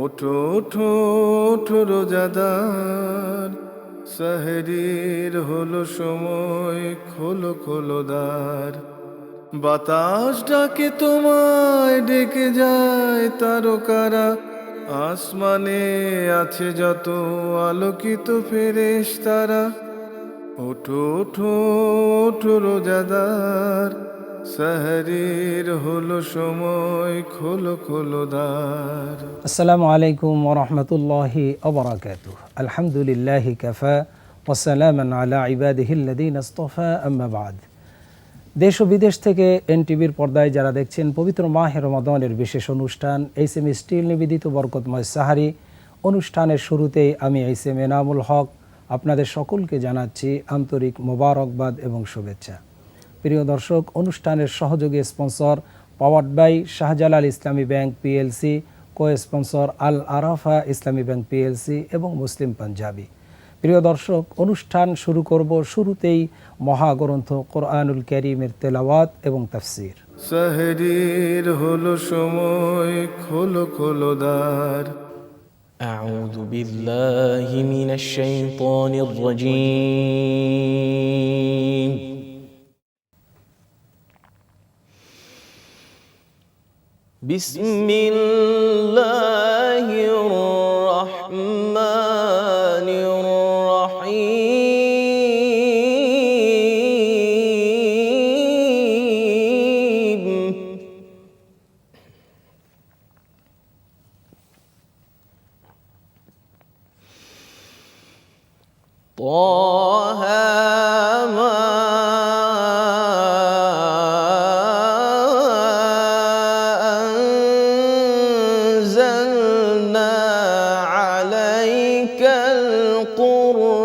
ওঠো ওঠো ওঠো রোজাদার, সেহরির হলো সময়, খোলো খোলো দ্বার। বাতাস ডাকে তোমায়, ডেকে যায় তারকারা, আসমানে আছে যত আলোকিত ফেরেশতারা। ওঠো ওঠো ওঠো রোজাদার, সেহরির হলো সময়, খোলো খোলো দ্বার। আসসালামু আলাইকুম ওরহমতুল্লাহি ওবরাকাতুহ। আলহামদুলিল্লাহি কাফা ওয়াসসালামান আলা ইবাদিহিল্লাযীনা ইসতাফা, আম্মা বাদ। দেশ ও বিদেশ থেকে এনটিভির পর্দায় যারা দেখছেন পবিত্র মাহে রমাদানের বিশেষ অনুষ্ঠান এইচএম স্টিল নিবেদিত বরকতময় সাহারি অনুষ্ঠানের শুরুতেই আমি এইচএম এনামুল হক আপনাদের সকলকে জানাচ্ছি আন্তরিক মোবারকবাদ এবং শুভেচ্ছা। প্রিয় দর্শক, অনুষ্ঠানের সহযোগী sponsor powered by Shahjalal Islami bank PLC, co sponsor Al Arafah Islami bank PLC এবং মুসলিম পাঞ্জাবি। প্রিয় দর্শক, অনুষ্ঠান শুরু করব শুরুতেই মহাগ্রন্থ কোরআনুল কারীমের তেলাওয়াত এবং তাফসীর। সেহরির হলো সময়, খোলো খোলো দ্বার। أعوذ بالله من الشيطان الرجيم. بسم الله الرحمن الرحيم. طه ما أنزلنا عليك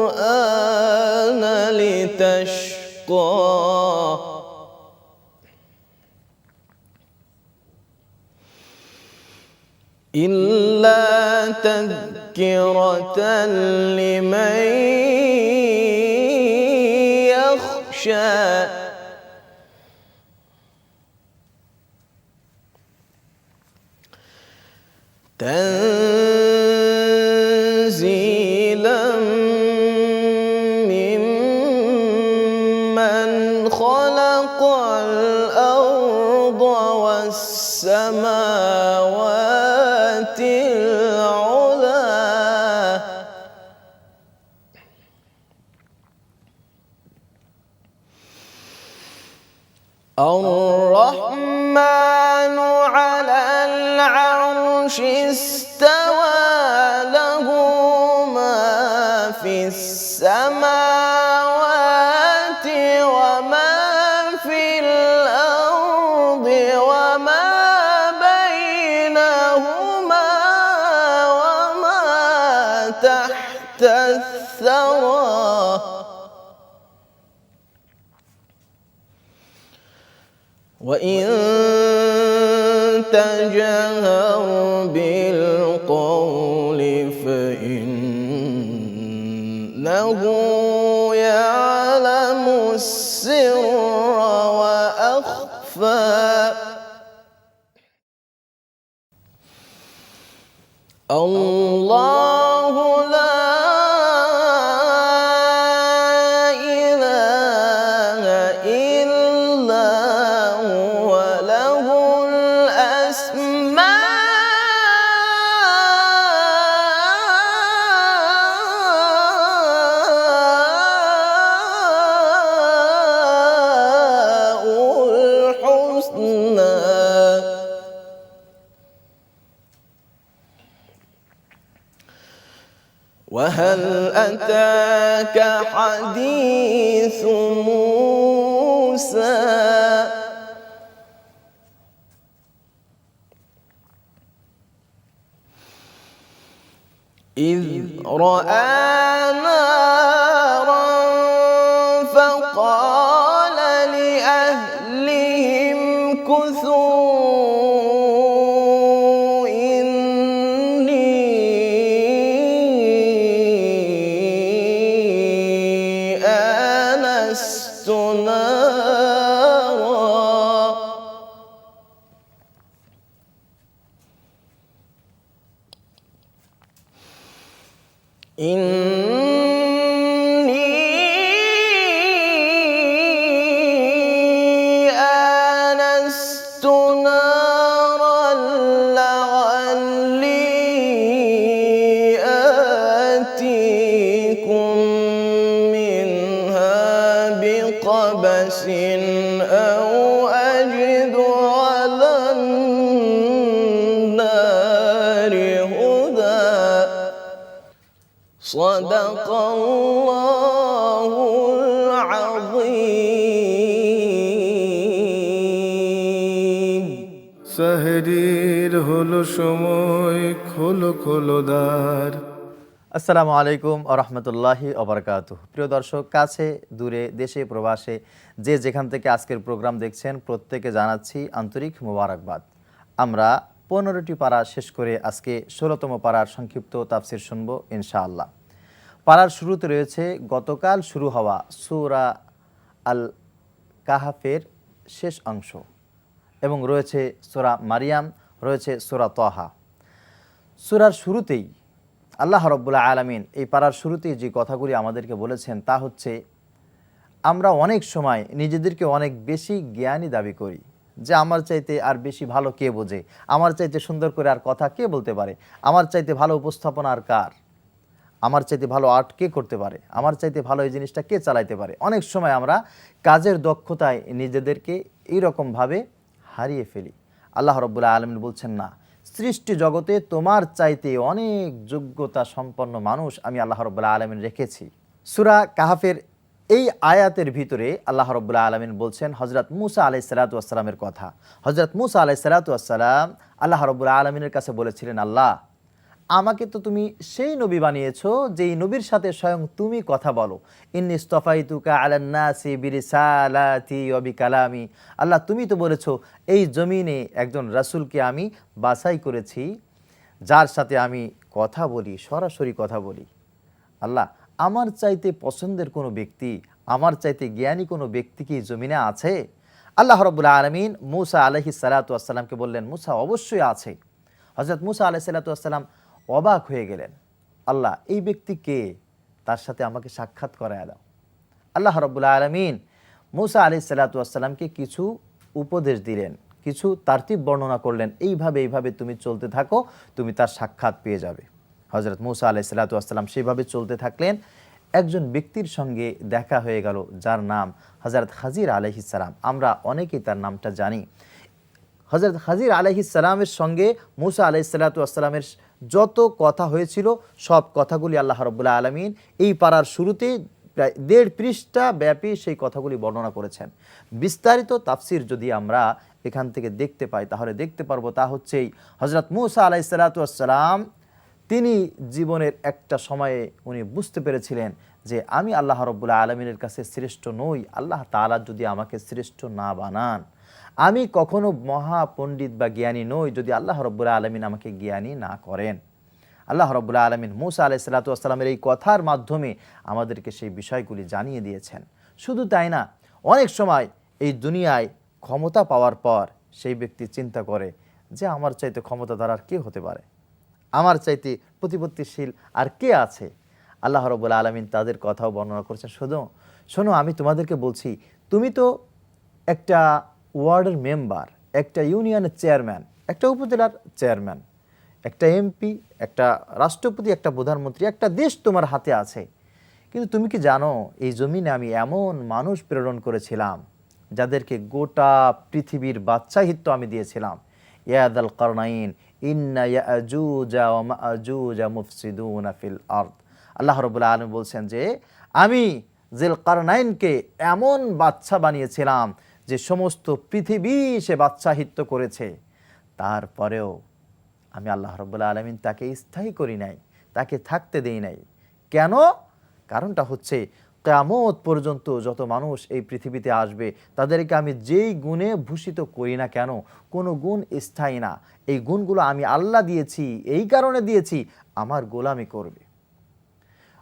القرآن لتشقى إلا تذكرة لمن يخشى. تنزيلا ممن خلق الأرض والسماوات العلى. الرحمن على العرش استوى، له ما في السماوات وما في الأرض وما بينهما وما تحت الثرى. وإن تجهر بالقول فإنه يعلم السر وأخفى. الله لا إله إلا هو، له الأسماء الحسنى. وهل أتاك حديث موسى؟ إذ رأى نارا فقال لأهلهم كثوا إني آنست نارا إني آنست نارا لعلي آتيكم منها بقبس أو أجد على النار هدى صدق الله العظيم সাহরির হলো সময়, খোলো খোলো দ্বার। আসসালামু আলাইকুম আ রহমতুল্লাহি অবরকাতুহ। প্রিয় দর্শক, কাছে দূরে দেশে প্রবাসে যে যেখান থেকে আজকের প্রোগ্রাম দেখছেন প্রত্যেকে জানাচ্ছি আন্তরিক মোবারকবাদ। আমরা 15টি পারা শেষ করে আজকে 16তম পারার সংক্ষিপ্ত তাফসির শুনবো ইনশাআল্লাহ। পারার শুরুতে রয়েছে গতকাল শুরু হওয়া সূরা আল কাহাফের শেষ অংশ এবং রয়েছে সূরা মারিয়াম, রয়েছে সূরা তাহা। সূরার শুরুতেই আল্লাহ রাব্বুল আলামিন এই পারার শুরুতেই যে কথাগুলি আমাদেরকে বলেছেন তা হচ্ছে, আমরা অনেক সময় নিজেদেরকে অনেক বেশি জ্ঞানী দাবি করি, যে আমার চাইতে আর বেশি ভালো কে বোঝে, আমার চাইতে সুন্দর করে আর কথা কে বলতে পারে, আমার চাইতে ভালো উপস্থাপনা আর কার, আমার চাইতে ভালো আর্ট কে করতে পারে, আমার চাইতে ভালো এই জিনিসটা কে চালাইতে পারে। অনেক সময় আমরা কাজের দক্ষতায় নিজেদেরকে এইরকমভাবে হারিয়ে ফেলি। আল্লাহ রাব্বুল আলামিন বলছেন, না, সৃষ্টি জগতে তোমার চাইতে অনেক যোগ্যতা সম্পন্ন মানুষ আমি আল্লাহ রাব্বুল আলামিন রেখেছি। সূরা কাহাফের এই আয়াতের ভিতরে আল্লাহ রাব্বুল আলামিন বলছেন হযরত মূসা আলাইহিস সালাতু ওয়াস সালামের কথা। হযরত মূসা আলাইহিস সালাতু ওয়াস সালাম আল্লাহ রাব্বুল আলামিনের কাছে বলেছিলেন, আল্লাহ, আমাকে তো তুমি সেই নবী বানিয়েছো যেই নবীর সাথে স্বয়ং তুমি কথা বলো। ইন্নী ইসতাফাইতুকা আলান নাসি বিরিসালাতি ওয়া বিকালামি। আল্লাহ, তুমি তো বলেছো এই জমিনে একজন রাসূলকে আমি বাছাই করেছি যার সাথে আমি কথা বলি, সরাসরি কথা বলি। আল্লাহ, আমার চাইতে পছন্দের কোনো ব্যক্তি, আমার চাইতে জ্ঞানী কোনো ব্যক্তি কি জমিনে আছে? আল্লাহ রাব্বুল আলামিন মূসা আলাইহিস সালাতু ওয়াস সালামকে বললেন, মূসা, অবশ্যই আছে। হযরত মূসা আলাইহিস সালাতু ওয়াস সালাম অবাক হয়ে গেলেন, আল্লাহ, এই ব্যক্তি কে? তার সাথে আমাকে সাক্ষাৎ করায় দাও। আল্লাহ রাব্বুল আলামিন মূসা আলাইহিস সালাতু ওয়াস সালামকে কিছু উপদেশ দিলেন, কিছু তারতিব বর্ণনা করলেন, এইভাবে তুমি চলতে থাকো, তুমি তার সাক্ষাৎ পেয়ে যাবে। হযরত মূসা আলাইহিস সালাতু ওয়াস সালাম সেইভাবে চলতে থাকলেন। একজন ব্যক্তির সঙ্গে দেখা হয়ে গেল যার নাম হযরত খাজির আলাইহিস সালাম। আমরা অনেকেই তার নামটা জানি। হযরত খাজির আলাইহিস সালামের সঙ্গে মূসা আলাইহিস সালাতু ওয়াস সালামের যত কথা হয়েছিল সব কথাগুলি আল্লাহ রাব্বুল আলামিন এই পারার শুরুতে প্রায় 1.5 পৃষ্ঠা ব্যাপী সেই কথাগুলি বর্ণনা করেছেন। বিস্তারিত তাফসির যদি আমরা এখান থেকে দেখতে পাই তাহলে দেখতে পারবো তা হচ্ছেই হযরত মূসা আলাইহিস সালাতু ওয়াস সালাম তিনি জীবনের একটা সময়ে উনি বুঝতে পেরেছিলেন যে আমি আল্লাহ রাব্বুল আলামিনের কাছে শ্রেষ্ঠ নই। আল্লাহ তাআলা যদি আমাকে শ্রেষ্ঠ না বানান, আমি কখনো মহা পণ্ডিত বা জ্ঞানী নই যদি আল্লাহ রাব্বুল আলামিন আমাকে জ্ঞানী না করেন। আল্লাহ রাব্বুল আলামিন মূসা আলাইহিস সালাতু ওয়াস সালামের এই কথার মাধ্যমে আমাদেরকে সেই বিষয়গুলি জানিয়ে দিয়েছেন। শুধু তাই না, অনেক সময় এই দুনিয়ায় ক্ষমতা পাওয়ার পর সেই ব্যক্তি চিন্তা করে যে আমার চাইতে ক্ষমতাধর আর কে হতে পারে, আমার চাইতে প্রতিপত্তিশীল আর কে আছে। আল্লাহ রাব্বুল আলামিন তাদের কথাও বর্ণনা করেছেন। শোনো, আমি তোমাদেরকে বলছি, তুমি তো একটা ওয়ার্ডের মেম্বার, একটা ইউনিয়নের চেয়ারম্যান, একটা উপজেলার চেয়ারম্যান, একটা এমপি, একটা রাষ্ট্রপতি, একটা প্রধানমন্ত্রী, একটা দেশ তোমার হাতে আছে। কিন্তু তুমি কি জানো এই জমিনে আমি এমন মানুষ প্রেরণ করেছিলাম যাদেরকে গোটা পৃথিবীর বাদশাহিত্য আমি দিয়েছিলাম। ইয়াদাল কারনাইন ইন্না ইয়াজুজা ওয়া মাজুজা মুফসিদুনা ফিল আরদ। আল্লাহ রাব্বুল আলামিন বলছেন যে আমি জিল কারনাইনকে এমন বাদশা বানিয়েছিলাম যে সমস্ত পৃথিবী সে বাদশাহিত্য করেছে, তারপরেও আমি আল্লাহ রাব্বুল আলামিন তাকে স্থায়ী করি নাই, তাকে থাকতে দেই নাই। কেন? কারণটা হচ্ছে কিয়ামত পর্যন্ত যত মানুষ এই পৃথিবীতে আসবে তাদেরকে আমি যেই গুণে ভূষিত করি না কেন, কোনো গুণ স্থায়ী না। এই গুণগুলো আমি আল্লাহ দিয়েছি, এই কারণে দিয়েছি আমার গোলামি করবে।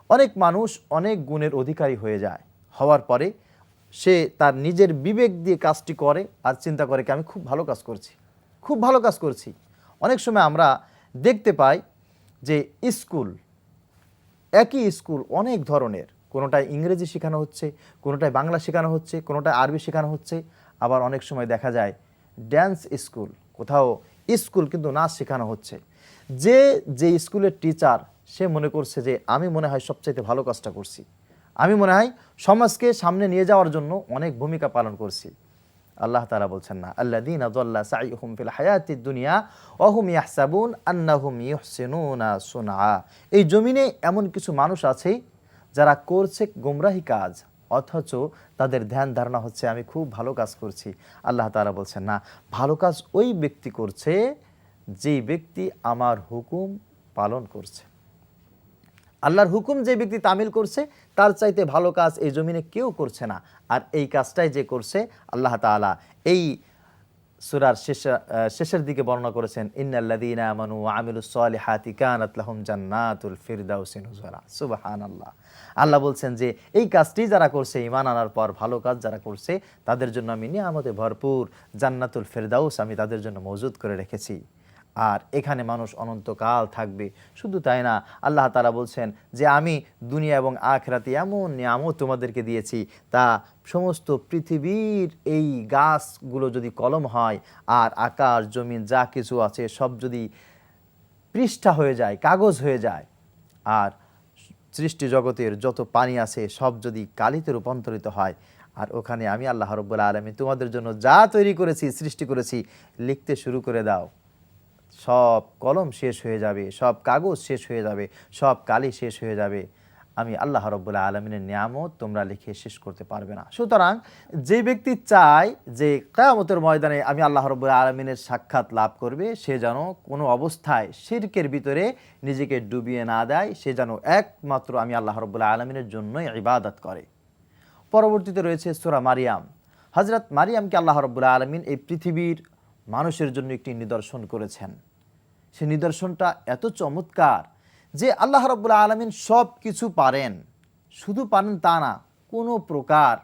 অনেক মানুষ অনেক গুণের অধিকারী হয়ে যায়, হওয়ার পরে সে তার নিজের বিবেক দিয়ে কাজটি করে আর চিন্তা করে কি আমি খুব ভালো কাজ করছি, খুব ভালো কাজ করছি। অনেক সময় আমরা দেখতে পাই যে একই স্কুল অনেক ধরনের, কোনোটায় ইংরেজি শেখানো হচ্ছে, কোনোটায় বাংলা শেখানো হচ্ছে, কোনোটায় আরবি শেখানো হচ্ছে, আবার অনেক সময় দেখা যায় ড্যান্স স্কুল, কোথাও স্কুল কিন্তু নাচ শেখানো হচ্ছে। যে স্কুলের টিচার সে মনে করছে যে আমি মনে হয় সবচাইতে ভালো কাজটা করছি, আমি মনে হয় সমাজকে সামনে নিয়ে যাওয়ার জন্য অনেক ভূমিকা পালন করছি। আল্লাহ তাআলা বলছেন না, আল্লাযীনা যাল্লা সাইয়ুহুম ফিল হায়াতিদ দুনিয়া ওয়া হুম ইয়াহসাবুন আন্নাহুম ইউহসিনুনা সুনআ। এই জমিনে এমন কিছু মানুষ আছে যারা করছে গোমরাহি কাজ, অথচ তাদের ধ্যান ধারণা হচ্ছে আমি খুব ভালো কাজ করছি। আল্লাহ তাআলা বলছেন না, ভালো কাজ ওই ব্যক্তি করছে যেই ব্যক্তি আমার হুকুম পালন করছে। আল্লাহর হুকুম যে ব্যক্তি তামিল করছে তার চাইতে ভালো কাজ এই জমিনে কেউ করছে না। আর এই কাজটাই যে করছে, আল্লাহ তাআলা এই সূরার শেষের দিকে বর্ণনা করেছেন, ইন্নাল্লাযীনা আমানু ওয়া আমিলুস সালিহাতি কানাত লাহুম জান্নাতুল ফিরদাউসি নুজুলা। সুবহানাল্লাহ। আল্লাহ বলছেন যে এই কাজটি যারা করছে, ঈমান আনার পর ভালো কাজ যারা করছে, তাদের জন্য আমি নিয়ামতে ভরপুর জান্নাতুল ফিরদাউস আমি তাদের জন্য মজুদ করে রেখেছি। আর এখানে মানুষ অনন্তকাল থাকবে। শুধু তাই না, আল্লাহ তাআলা বলছেন যে আমি দুনিয়া এবং আখিরাতে এমন নিয়ামত তোমাদেরকে দিয়েছি, তা সমস্ত পৃথিবীর এই গাছগুলো যদি কলম হয়, আর আকাশ জমিন যা কিছু আছে সব যদি পৃষ্ঠা হয়ে যায়, কাগজ হয়ে যায়, আর সৃষ্টি জগতের যত পানি আছে সব যদি কালিতে রূপান্তরিত হয়, আর ওখানে আমি আল্লাহ রাব্বুল আলামিন তোমাদের জন্য যা তৈরি করেছি, সৃষ্টি করেছি, লিখতে শুরু করে দাও, সব কলম শেষ হয়ে যাবে, সব কাগজ শেষ হয়ে যাবে, সব কালি শেষ হয়ে যাবে। আমি আল্লাহ রাব্বুল আলামিনের নিয়ামত তোমরা লিখে শেষ করতে পারবে না। সুতরাং যে ব্যক্তি চায় যে কিয়ামতের ময়দানে আমি আল্লাহ রাব্বুল আলামিনের সাক্ষাৎ লাভ করবে, সে যেন কোনো অবস্থায় শিরকের ভিতরে নিজেকে ডুবিয়ে না দেয়, সে যেন একমাত্র আমি আল্লাহ রাব্বুল আলামিনের জন্যই ইবাদত করে। পরবর্তীতে রয়েছে সূরা মারিয়াম। হযরত মারিয়ামকে আল্লাহ রাব্বুল আলামিন এই পৃথিবীর মানুষের জন্য একটি নিদর্শন করেছেন। সেই নিদর্শনটা এত চমৎকার যে আল্লাহ রাব্বুল আলামিন সব কিছু পারেন, শুধু পারেন তা না, কোনো প্রকার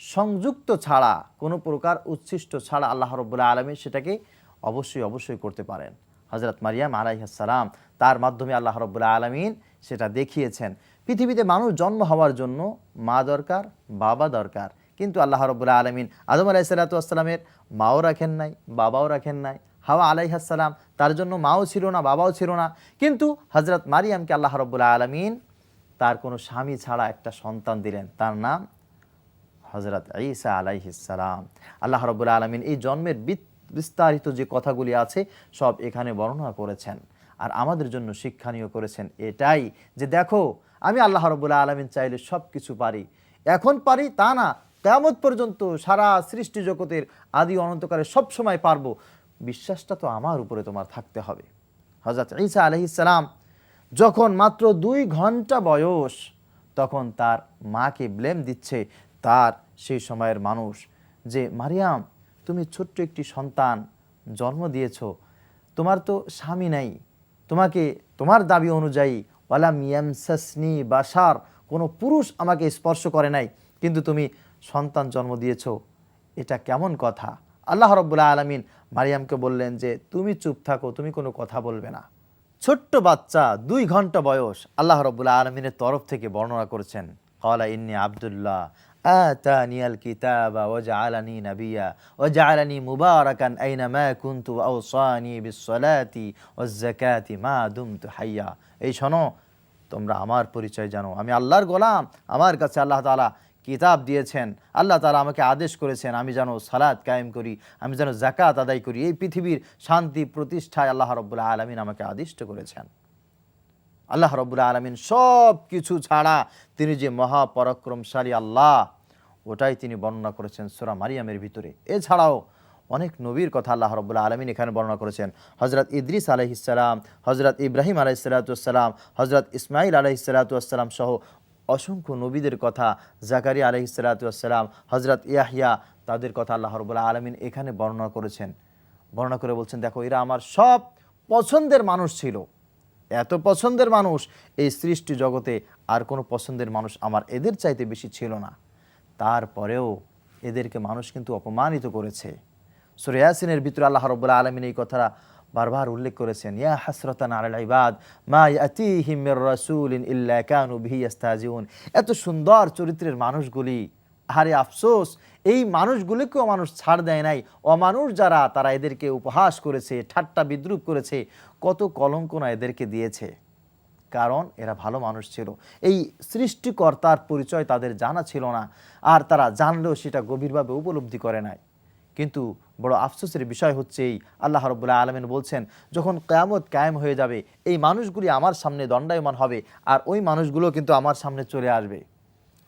সংযুক্ত ছাড়া, কোনো প্রকার উচ্ছিষ্ট ছাড়া আল্লাহ রাব্বুল আলামিন সেটাকে অবশ্যই করতে পারেন। হযরত মারিয়াম আলাইহিস সালাম, তার মাধ্যমে আল্লাহ রাব্বুল আলামিন সেটা দেখিয়েছেন। পৃথিবীতে মানুষ জন্ম হওয়ার জন্য মা দরকার, বাবা দরকার, কিন্তু আল্লাহ রাব্বুল আলামিন আদম আলাইহিস সালাতু ওয়াস সালামের মাও রাখেন নাই, বাবাও রাখেন নাই। হাওয়া আলাইহিস সালাম, তার জন্য মাও ছিল না, বাবাও ছিল না, কিন্তু হযরত মারিয়ামকে আল্লাহ রাব্বুল আলামিন তার কোনো স্বামী ছাড়া একটা সন্তান দিলেন, তার নাম হযরত ঈসা আলাইহিস সালাম। আল্লাহ রাব্বুল আলামিন এই জন্মের বিস্তারিত যে কথাগুলি আছে সব এখানে বর্ণনা করেছেন, আর আমাদের জন্য শিক্ষণীয় করেছেন এটাই যে দেখো, আমি আল্লাহ রাব্বুল আলামিন চাইলে সব কিছু পারি, এখন পারি তা না, কিয়ামত পর্যন্ত সারা সৃষ্টি জগতের আদি অনন্তকালে সব সময় পারবো। বিশ্বাসটা তো আমার উপরে তোমার থাকতে হবে। হযরত ঈসা আলাইহিস সালাম যখন মাত্র 2 ঘন্টা বয়স, তখন তার মাকে ব্লেম দিচ্ছে তার সেই সময়ের মানুষ যে মারিয়াম, তুমি ছোট্ট একটি সন্তান জন্ম দিয়েছো, তোমার তো স্বামী নাই, তোমাকে তোমার দাবি অনুযায়ী ওয়ালাম ইয়ামসাসনি বাশার, কোনো পুরুষ আমাকে স্পর্শ করে নাই, কিন্তু তুমি সন্তান জন্ম দিয়েছো, এটা কেমন কথা? আল্লাহ রাব্বুল আলামিন মারিয়ামকে বললেন যে তুমি চুপ থাকো, তুমি কোনো কথা বলবে না। ছোট্ট বাচ্চা 2 ঘন্টা বয়স, আল্লাহ রাব্বুল আলামিনের তরফ থেকে বর্ণনা করেছেন, ক্বালা ইন্নী আব্দুল্লাহ আতানিয়াল কিতাবা ওয়াজআলানি নাবিয়্যা ওয়াজআলানি মুবারাকান আইনামা কুনতু ওয়াওসানি বিসসালাতি ওয়াজ-যাকাতি মা দুমতু হাইয়া। এই শোনো, তোমরা আমার পরিচয় জানো, আমি আল্লাহর গোলাম, আমার কাছে আল্লাহ তাআলা কিতাব দিয়েছেন, আল্লাহ তাআলা আমাকে আদেশ করেছেন আমি যেন সালাত কায়েম করি, আমি যেন যাকাত আদায় করি, এই পৃথিবীর শান্তি প্রতিষ্ঠায় আল্লাহ রাব্বুল আলামিন আমাকে আদিষ্ট করেছেন। আল্লাহ রাব্বুল আলামিন সব কিছু ছাড়া তিনি যে মহাপরাক্রমশালী আল্লাহ, ওটাই তিনি বর্ণনা করেছেন সূরা মারিয়ামের ভিতরে। এছাড়াও অনেক নবীর কথা আল্লাহ রাব্বুল আলামিন এখানে বর্ণনা করেছেন। হযরত ইদ্রিস আলাইহিস সালাম, হযরত ইব্রাহিম আলাইহিস সালাতু ওয়াস সালাম, হযরত ইসমাঈল আলাইহিস সালাতু ওয়াস সালাম সহ অসংখ্য নবীদের কথা, জাকারিয়া আলাইহিস সালাতু ওয়াস সালাম, হযরত ইয়াহইয়া, তাদের কথা আল্লাহ রাব্বুল আলামিন এখানে বর্ণনা করেছেন। বর্ণনা করে বলছেন, দেখো এরা আমার সব পছন্দের মানুষ ছিল, এত পছন্দের মানুষ এই সৃষ্টি জগতে আর কোনো পছন্দের মানুষ আমার এদের চাইতে বেশি ছিল না। তারপরেও এদেরকে মানুষ কিন্তু অপমানিত করেছে। সূরা ইয়াসিনের ভিতরে আল্লাহ রাব্বুল আলামিন এই কথাটা বারবার উল্লেখ করেছেন, ইয়া হাসরাতান আলাল ইবাদ মা ইয়াতিহিম মির রাসূলিন ইল্লা কানু বিহি ইস্তাজিউন। এত সুন্দর চরিত্রের মানুষগুলি, আরে আফসোস, এই মানুষগুলিকেও মানুষ ছাড় দেয় নাই। অমানুষ যারা, তারা এদেরকে উপহাস করেছে, ঠাট্টা বিদ্রুপ করেছে, কত কলঙ্ক না এদেরকে দিয়েছে। কারণ এরা ভালো মানুষ ছিল। এই সৃষ্টিকর্তার পরিচয় তাদের জানা ছিল না, আর তারা জানলেও সেটা গভীরভাবে উপলব্ধি করে নাই। কিন্তু বড় আফসোসের বিষয় হচ্ছে এই, আল্লাহ রাব্বুল আলামিন বলছেন, যখন কিয়ামত কায়েম হয়ে যাবে, এই মানুষগুলি আমার সামনে দণ্ডায়মান হবে, আর ওই মানুষগুলো কিন্তু আমার সামনে চলে আসবে।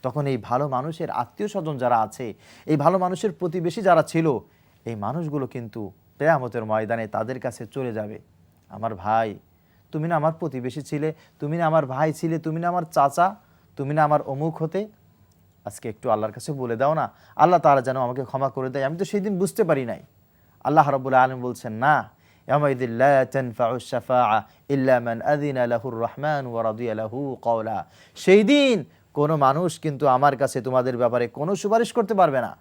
তখন এই ভালো মানুষের আত্মীয় স্বজন যারা আছে, এই ভালো মানুষের প্রতিবেশী যারা ছিল, এই মানুষগুলো কিন্তু কিয়ামতের ময়দানে তাদের কাছে চলে যাবে। আমার ভাই, তুমি না আমার প্রতিবেশী ছিলে, তুমি না আমার ভাই ছিলে, তুমি না আমার চাচা, তুমি না আমার অমুক হতে, আজকে একটু আল্লাহর কাছে বলে দাও না, আল্লাহ তাআলা যেন আমাকে ক্ষমা করে দেয়, আমি তো সেই দিন বুঝতে পারি নাই। আল্লাহ রাব্বুল আলামিন বলছেন, না, ইয়াউমাইযিল লা তানফাউ শাফাআ ইল্লা মান আযিনা লাহুর রাহমান ওয়া রাদিয়া লাহু কওলা। সেই দিন কোনো মানুষ কিন্তু আমার কাছে তোমাদের ব্যাপারে কোনো সুপারিশ করতে পারবে না।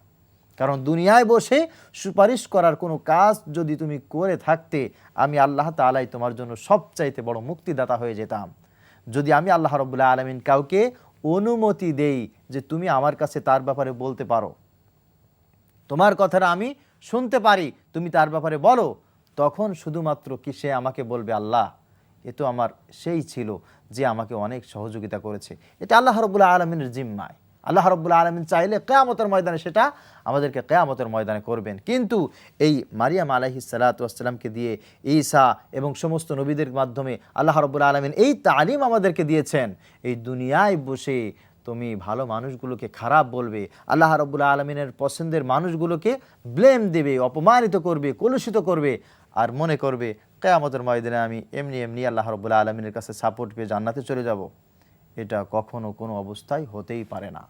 কারণ দুনিয়ায় বসে সুপারিশ করার কোনো কাজ যদি তুমি করে থাকতে, আমি আল্লাহ তাআলাই তোমার জন্য সবচাইতে বড় মুক্তিদাতা হয়ে যেতাম। যদি আমি আল্লাহ রাব্বুল আলামিন কাউকে অনুমতি দেই যে তুমি আমার কাছে তার ব্যাপারে বলতে পারো, তোমার কথাটা আমি শুনতে পারি, তুমি তার ব্যাপারে বলো, তখন শুধুমাত্র কি সে আমাকে বলবে, আল্লাহ এ তো আমার সেই ছিল যে আমাকে অনেক সহযোগিতা করেছে। এটা আল্লাহ রাব্বুল আলামিনের জিম্মায়। আল্লাহ রাব্বুল আলামিন চাইলে কিয়ামতের ময়দানে সেটা আমাদেরকে কিয়ামতের ময়দানে করবেন। কিন্তু এই মারিয়াম আলাইহিস সালাতু ওয়াস সালামকে দিয়ে, ঈসা এবং সমস্ত নবীদের মাধ্যমে আল্লাহ রাব্বুল আলামিন এই তালিম আমাদেরকে দিয়েছেন। এই দুনিয়ায় বসে তুমি ভালো মানুষগুলোকে খারাপ বলবে, আল্লাহ রাব্বুল আলামিনের পছন্দের মানুষগুলোকে ব্লেম দেবে, অপমানিত করবে, কলুষিত করবে, আর মনে করবে কিয়ামতের ময়দানে আমি এমনি এমনি আল্লাহ রাব্বুল আলামিনের কাছে সাপোর্ট পেয়ে জান্নাতে চলে যাব। এটা কখনো কোনো অবস্থায় হতেই পারে না।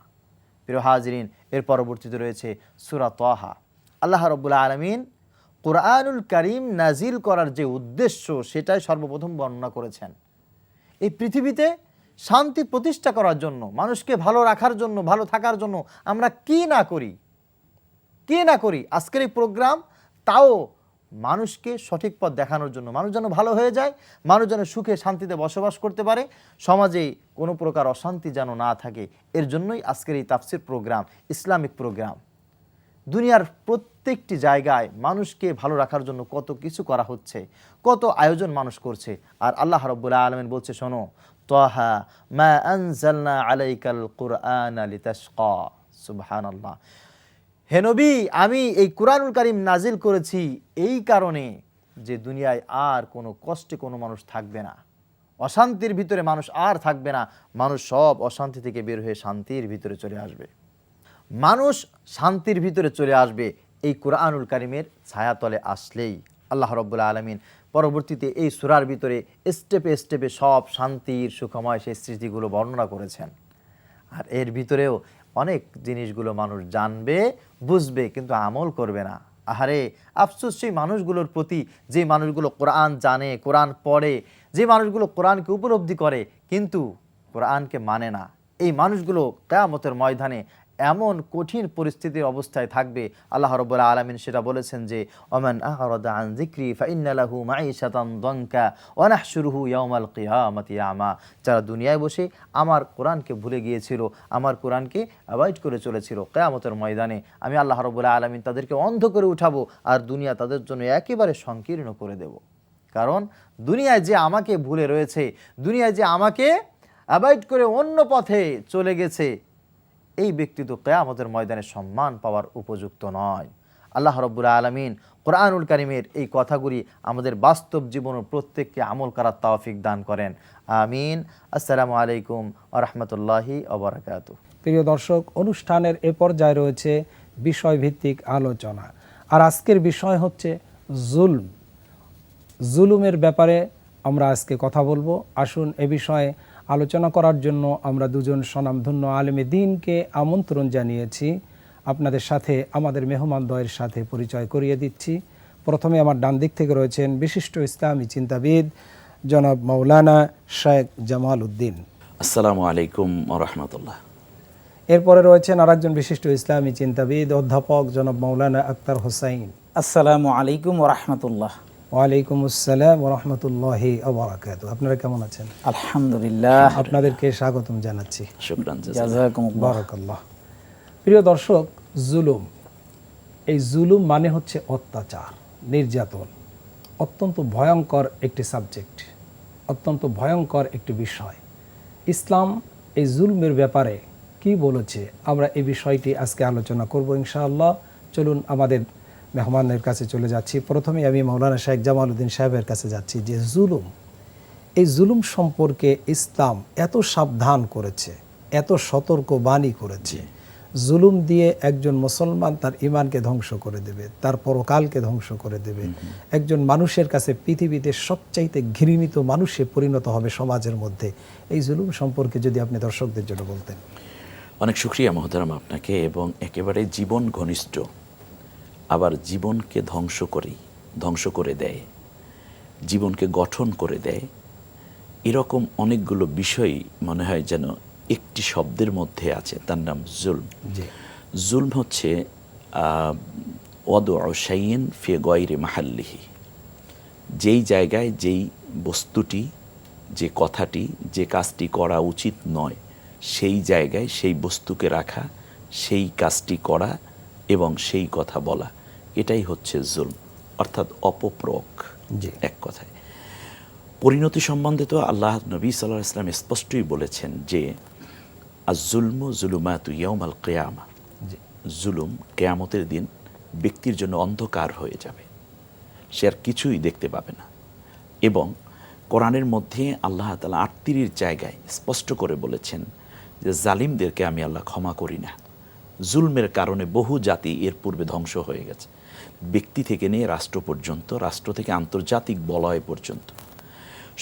প্রিয় হাজিরিন, এর পরবর্তীতে রয়েছে সূরা তাহা। আল্লাহ রাব্বুল আলামিন কুরআনুল কারীম নাজিল করার যে উদ্দেশ্য, সেটাই সর্বপ্রথম বর্ণনা করেছেন। এই পৃথিবীতে শান্তি প্রতিষ্ঠা করার জন্য, মানুষকে ভালো রাখার জন্য, ভালো থাকার জন্য আমরা কি না করি। আজকের এই প্রোগ্রাম তাও মানুষকে সঠিক পথ দেখানোর জন্য, মানুষ যেন ভালো হয়ে যায়, মানুষ যেন সুখে শান্তিতে বসবাস করতে পারে, সমাজে কোনো প্রকার অশান্তি যেন না থাকে। এর জন্যই আজকের এই তাফসীর প্রোগ্রাম, ইসলামিক প্রোগ্রাম। দুনিয়ার প্রত্যেকটি জায়গায় মানুষকে ভালো রাখার জন্য কত কিছু করা হচ্ছে, কত আয়োজন মানুষ করছে। আর আল্লাহ রাব্বুল আলামিন বলছে, শোনো, তাহা মা আনজালনা আলাইকাল কুরআনা লিতাশকা। সুবহানাল্লাহ। হে নবী, আমি এই কুরআনুল কারীম নাজিল করেছি এই কারণে যে দুনিয়ায় আর কোনো কষ্টে কোনো মানুষ থাকবে না, অশান্তির ভিতরে মানুষ আর থাকবে না, মানুষ সব অশান্তি থেকে বের হয়ে শান্তির ভিতরে চলে আসবে। মানুষ শান্তির ভিতরে চলে আসবে এই কুরআনুল কারীমের ছায়াতলে আসলেই। আল্লাহ রাব্বুল আলামিন পরবর্তীতে এই সূরার ভিতরে স্টেপে স্টেপে সব শান্তির সুখময় সেই স্মৃতিগুলো বর্ণনা করেছেন। আর এর ভিতরেও অনেক জিনিসগুলো মানুষ জানবে, বুঝবে, কিন্তু আমল করবে না। আহারে আফসোস সেই মানুষগুলোর প্রতি, যে মানুষগুলো কোরআন জানে, কোরআন পড়ে, যে মানুষগুলো কোরআনকে উপলব্ধি করে কিন্তু কোরআনকে মানে না। এই মানুষগুলো কিয়ামতের ময়দানে এমন কঠিন পরিস্থিতির অবস্থায় থাকবে। আল্লাহ রাব্বুল আলামিন সেটা বলেছেন যে, ওমান আ'রাদা আন যিকরি ফাইন্না লাহু মাঈশাতান দানকা ওয়া নাহশুরুহু ইয়াওমাল কিয়ামাতি আমা। যারা দুনিয়ায় বসে আমার কোরআনকে ভুলে গিয়েছিল, আমার কোরআনকে অ্যাভয়েড করে চলেছিল, কিয়ামতের ময়দানে আমি আল্লাহ রাব্বুল আলামিন তাদেরকে অন্ধ করে উঠাবো, আর দুনিয়া তাদের জন্য একেবারে সংকীর্ণ করে দেব। কারণ দুনিয়ায় যে আমাকে ভুলে রয়েছে, দুনিয়ায় যে আমাকে অ্যাভয়েড করে অন্য পথে চলে গেছে, এই ব্যক্তি তো কিয়ামতের ময়দানে সম্মান পাওয়ার উপযুক্ত নয়। আল্লাহ রাব্বুল আলামিন কুরআনুল কারীমের এই কথাগুলি আমাদের বাস্তব জীবনের প্রত্যেককে আমল করার তৌফিক দান করেন। আমিন। আসসালামু আলাইকুম ওয়া রাহমাতুল্লাহি ওয়া বারাকাতুহু। প্রিয় দর্শক, অনুষ্ঠানের এ পর্যায়ে রয়েছে বিষয়ভিত্তিক আলোচনা। আর আজকের বিষয় হচ্ছে জুলুমের ব্যাপারে আমরা আজকে কথা বলবো। আসুন এ বিষয়ে আলোচনা করার জন্য আমরা দুজন স্বনামধন্য আলেমে দ্বীনকে আমন্ত্রণ জানিয়েছি। আপনাদের সাথে আমাদের মেহমানদ্বয়ের সাথে পরিচয় করিয়ে দিচ্ছি। প্রথমে আমার ডান দিক থেকে রয়েছেন বিশিষ্ট ইসলামী চিন্তাবিদ জনাব মাওলানা শেখ জামাল উদ্দিন। আসসালামু আলাইকুম ওয়া রাহমাতুল্লাহ। এরপরে রয়েছেন আরেকজন বিশিষ্ট ইসলামী চিন্তাবিদ অধ্যাপক জনাব মাওলানা আক্তার হোসাইন। আসসালামু আলাইকুম ওয়া রাহমাতুল্লাহ। ওয়ালাইকুম আসসালাম ওয়া রাহমাতুল্লাহি ওয়া বারাকাতুহু। আপনারা কেমন আছেন? আলহামদুলিল্লাহ, আপনাদেরকে স্বাগতম জানাচ্ছি। শুকরান জাযাকুমুল্লাহ। বারাকাল্লাহ। প্রিয় দর্শক, জুলুম, এই জুলুম মানে হচ্ছে অত্যাচার, নির্যাতন। অত্যন্ত ভয়ঙ্কর একটি সাবজেক্ট, অত্যন্ত ভয়ঙ্কর একটি বিষয়। ইসলাম এই জুলমের ব্যাপারে কি বলেছে, আমরা এই বিষয়টি আজকে আলোচনা করব ইনশাআল্লাহ। চলুন আমাদের মেহমানের কাছে চলে যাচ্ছি। প্রথমে আমি মাওলানা শেখ জামালউদ্দিন সাহেবের কাছে যাচ্ছি যে জুলুম, এই জুলুম সম্পর্কে ইসলাম এত সাবধান করেছে, এত সতর্ক বাণী করেছে। জুলুম দিয়ে একজন মুসলমান তার ঈমানকে ধ্বংস করে দেবে, তার পরকালকে ধ্বংস করে দেবে। একজন মানুষের কাছে পৃথিবীতে সবচাইতে ঘৃণিত মানুষে পরিণত হবে সমাজের মধ্যে। এই জুলুম সম্পর্কে যদি আপনি দর্শকদের জন্য বলতেন। অনেক শুকরিয়া মহতারাম আপনাকে, এবং একেবারে জীবন ঘনিষ্ঠ, আবার জীবনকে ধ্বংস করে দেয়, জীবনকে গঠন করে দেয়, এরকম অনেকগুলো বিষয় মনে হয় যেন একটি শব্দের মধ্যে আছে, তার নাম জুলম। জুলম হচ্ছে ওয়াদউ শাইইন ফি গায়রি মাহাল্লিহি, যেই জায়গায় যেই বস্তুটি, যে কথাটি, যে কাজটি করা উচিত নয়, সেই জায়গায় সেই বস্তুকে রাখা, সেই কাজটি করা এবং সেই কথা বলা, এটাই হচ্ছে জুলম, অর্থাৎ অপপ্রয়োগ। এক কথায় পরিণতি সম্বন্ধে তো আল্লাহ নবী সাল্লাল্লাহু আলাইহি ওয়াসাল্লাম স্পষ্টই বলেছেন যে আয-যুলমু যুলুমাতু ইয়াউমাল কিয়ামা, জুলুম কিয়ামতের দিন ব্যক্তির জন্য অন্ধকার হয়ে যাবে, সে আর কিছুই দেখতে পাবে না। এবং কোরআনের মধ্যে আল্লাহ তাআলা ৩৮ জায়গায় স্পষ্ট করে বলেছেন যে জালিমদেরকে আমি আল্লাহ ক্ষমা করি না। জুলমের কারণে বহু জাতি এর পূর্বে ধ্বংস হয়ে গেছে, ব্যক্তি থেকে নিয়ে রাষ্ট্র পর্যন্ত, রাষ্ট্র থেকে আন্তর্জাতিক বলয় পর্যন্ত।